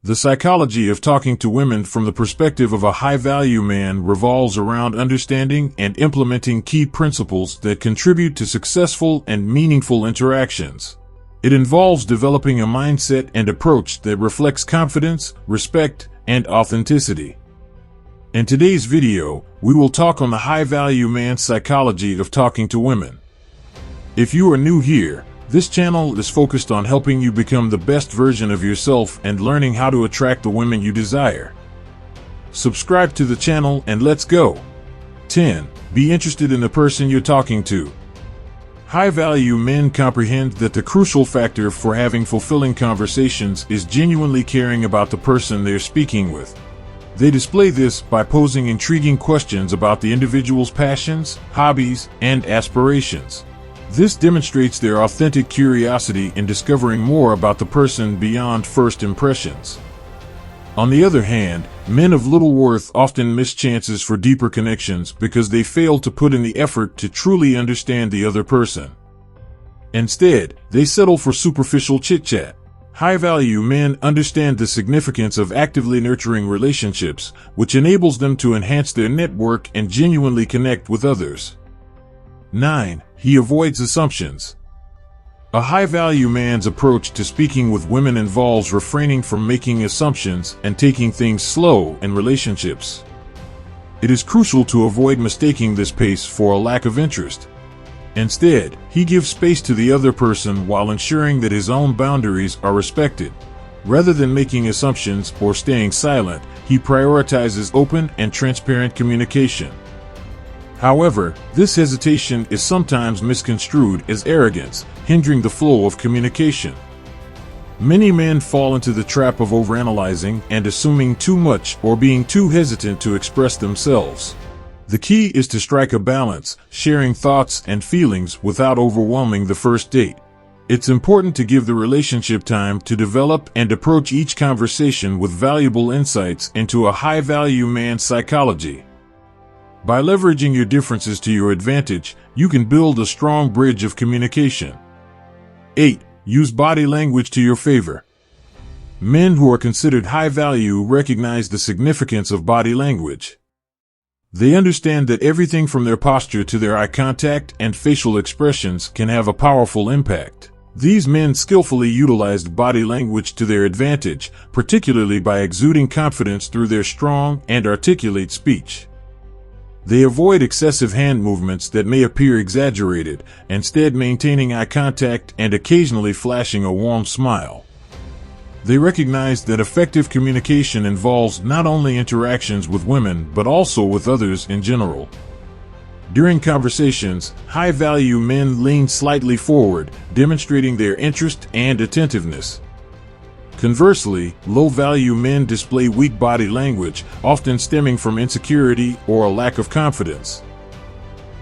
The psychology of talking to women from the perspective of a high-value man revolves around understanding and implementing key principles that contribute to successful and meaningful interactions. It involves developing a mindset and approach that reflects confidence, respect, and authenticity. In today's video, we will talk on the high-value man's psychology of talking to women. If you are new here, this channel is focused on helping you become the best version of yourself and learning how to attract the women you desire. Subscribe to the channel and let's go. 10. Be interested in the person you're talking to. High-value men comprehend that the crucial factor for having fulfilling conversations is genuinely caring about the person they're speaking with. They display this by posing intriguing questions about the individual's passions, hobbies, and aspirations. This demonstrates their authentic curiosity in discovering more about the person beyond first impressions. On the other hand, men of little worth often miss chances for deeper connections because they fail to put in the effort to truly understand the other person. Instead, they settle for superficial chit-chat. High-value men understand the significance of actively nurturing relationships, which enables them to enhance their network and genuinely connect with others. 9. He avoids assumptions. A high-value man's approach to speaking with women involves refraining from making assumptions and taking things slow in relationships. It is crucial to avoid mistaking this pace for a lack of interest. Instead, he gives space to the other person while ensuring that his own boundaries are respected. Rather than making assumptions or staying silent, he prioritizes open and transparent communication. However, this hesitation is sometimes misconstrued as arrogance, hindering the flow of communication. Many men fall into the trap of overanalyzing and assuming too much or being too hesitant to express themselves. The key is to strike a balance, sharing thoughts and feelings without overwhelming the first date. It's important to give the relationship time to develop and approach each conversation with valuable insights into a high-value man's psychology. By leveraging your differences to your advantage, you can build a strong bridge of communication. 8. Use body language to your favor. Men who are considered high value recognize the significance of body language. They understand that everything from their posture to their eye contact and facial expressions can have a powerful impact. These men skillfully utilize body language to their advantage, particularly by exuding confidence through their strong and articulate speech. They avoid excessive hand movements that may appear exaggerated, instead maintaining eye contact and occasionally flashing a warm smile. They recognize that effective communication involves not only interactions with women but also with others in general. During conversations, high-value men lean slightly forward, demonstrating their interest and attentiveness. Conversely, low-value men display weak body language, often stemming from insecurity or a lack of confidence.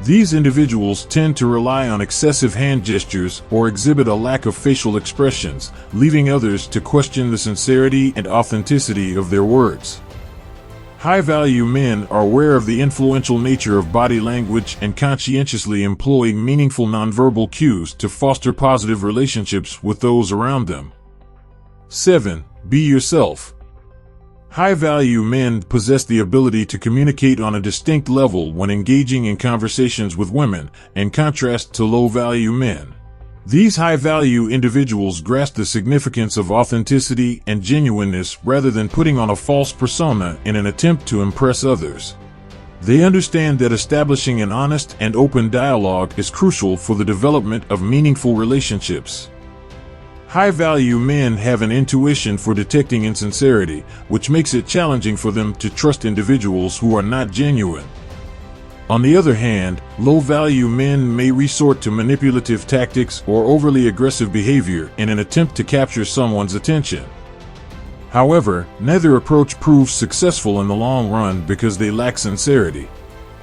These individuals tend to rely on excessive hand gestures or exhibit a lack of facial expressions, leaving others to question the sincerity and authenticity of their words. High-value men are aware of the influential nature of body language and conscientiously employ meaningful nonverbal cues to foster positive relationships with those around them. 7. Be yourself. High-value men possess the ability to communicate on a distinct level when engaging in conversations with women, in contrast to low-value men. These high-value individuals grasp the significance of authenticity and genuineness rather than putting on a false persona in an attempt to impress others. They understand that establishing an honest and open dialogue is crucial for the development of meaningful relationships. High-value men have an intuition for detecting insincerity, which makes it challenging for them to trust individuals who are not genuine. On the other hand, low-value men may resort to manipulative tactics or overly aggressive behavior in an attempt to capture someone's attention. However, neither approach proves successful in the long run because they lack sincerity.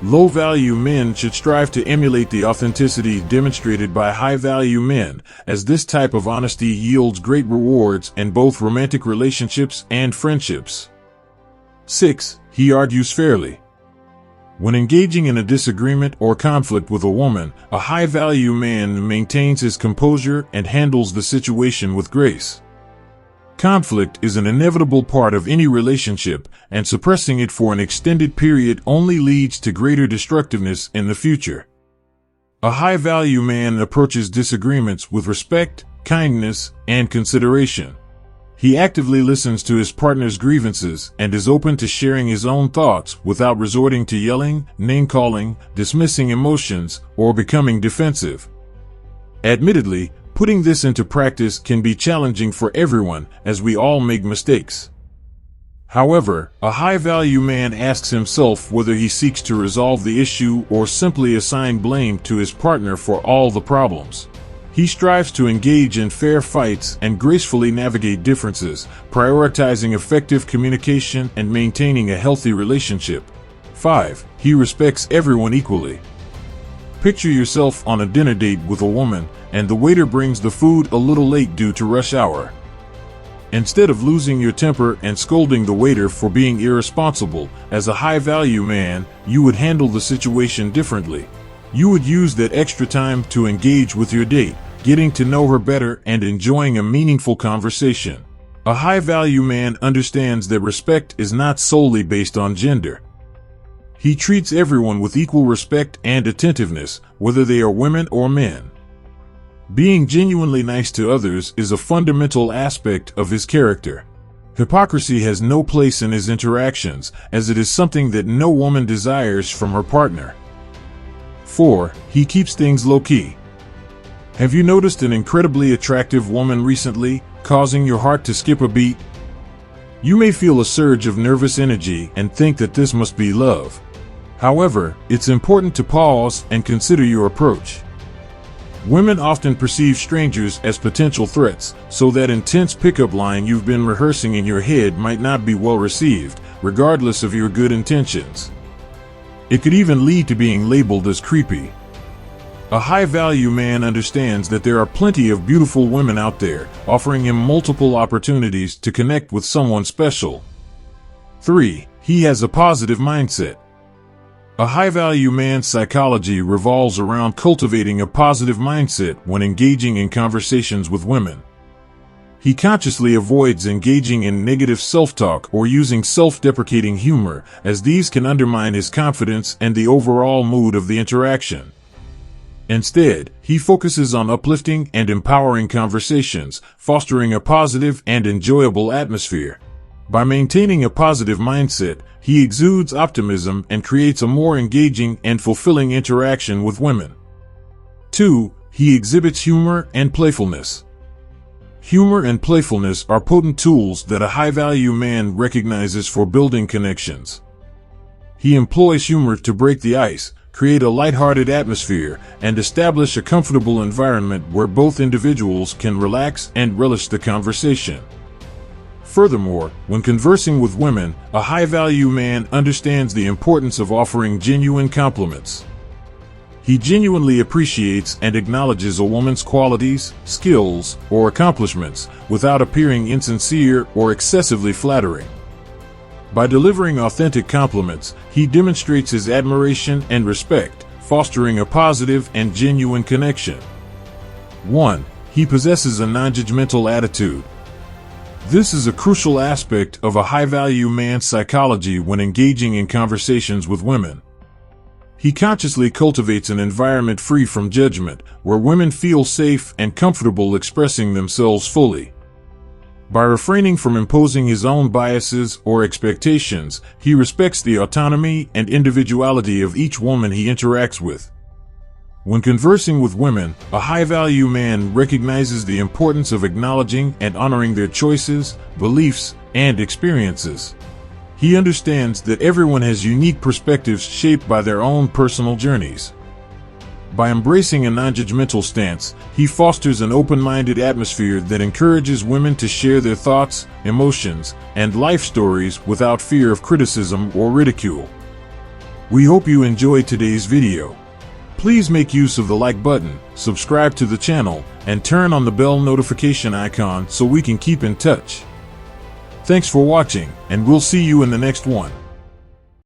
Low-value men should strive to emulate the authenticity demonstrated by high-value men, as this type of honesty yields great rewards in both romantic relationships and friendships. 6. He argues fairly. When engaging in a disagreement or conflict with a woman, a high-value man maintains his composure and handles the situation with grace. Conflict is an inevitable part of any relationship, and suppressing it for an extended period only leads to greater destructiveness in the future. A high-value man approaches disagreements with respect, kindness, and consideration. He actively listens to his partner's grievances and is open to sharing his own thoughts without resorting to yelling, name-calling, dismissing emotions, or becoming defensive. Admittedly, putting this into practice can be challenging for everyone, as we all make mistakes. However, a high-value man asks himself whether he seeks to resolve the issue or simply assign blame to his partner for all the problems. He strives to engage in fair fights and gracefully navigate differences, prioritizing effective communication and maintaining a healthy relationship. 5. He respects everyone equally. Picture yourself on a dinner date with a woman, and the waiter brings the food a little late due to rush hour. Instead of losing your temper and scolding the waiter for being irresponsible, as a high-value man, you would handle the situation differently. You would use that extra time to engage with your date, getting to know her better and enjoying a meaningful conversation. A high-value man understands that respect is not solely based on gender. He treats everyone with equal respect and attentiveness, whether they are women or men. Being genuinely nice to others is a fundamental aspect of his character. Hypocrisy has no place in his interactions, as it is something that no woman desires from her partner. 4. He keeps things low-key. Have you noticed an incredibly attractive woman recently, causing your heart to skip a beat? You may feel a surge of nervous energy and think that this must be love. However, it's important to pause and consider your approach. Women often perceive strangers as potential threats, so that intense pickup line you've been rehearsing in your head might not be well received, regardless of your good intentions. It could even lead to being labeled as creepy. A high-value man understands that there are plenty of beautiful women out there, offering him multiple opportunities to connect with someone special. 3. He has a positive mindset. A high-value man's psychology revolves around cultivating a positive mindset when engaging in conversations with women. He consciously avoids engaging in negative self-talk or using self-deprecating humor, as these can undermine his confidence and the overall mood of the interaction. Instead, he focuses on uplifting and empowering conversations, fostering a positive and enjoyable atmosphere. By maintaining a positive mindset, he exudes optimism and creates a more engaging and fulfilling interaction with women. 2. He exhibits humor and playfulness. Humor and playfulness are potent tools that a high-value man recognizes for building connections. He employs humor to break the ice, create a lighthearted atmosphere, and establish a comfortable environment where both individuals can relax and relish the conversation. Furthermore, when conversing with women, a high-value man understands the importance of offering genuine compliments. He genuinely appreciates and acknowledges a woman's qualities, skills, or accomplishments without appearing insincere or excessively flattering. By delivering authentic compliments, he demonstrates his admiration and respect, fostering a positive and genuine connection. 1. He possesses a non-judgmental attitude. This is a crucial aspect of a high-value man's psychology when engaging in conversations with women. He consciously cultivates an environment free from judgment, where women feel safe and comfortable expressing themselves fully. By refraining from imposing his own biases or expectations, he respects the autonomy and individuality of each woman he interacts with. When conversing with women, a high-value man recognizes the importance of acknowledging and honoring their choices, beliefs, and experiences. He understands that everyone has unique perspectives shaped by their own personal journeys. By embracing a non-judgmental stance, he fosters an open-minded atmosphere that encourages women to share their thoughts, emotions, and life stories without fear of criticism or ridicule. We hope you enjoyed today's video. Please make use of the like button, subscribe to the channel, and turn on the bell notification icon so we can keep in touch. Thanks for watching, and we'll see you in the next one.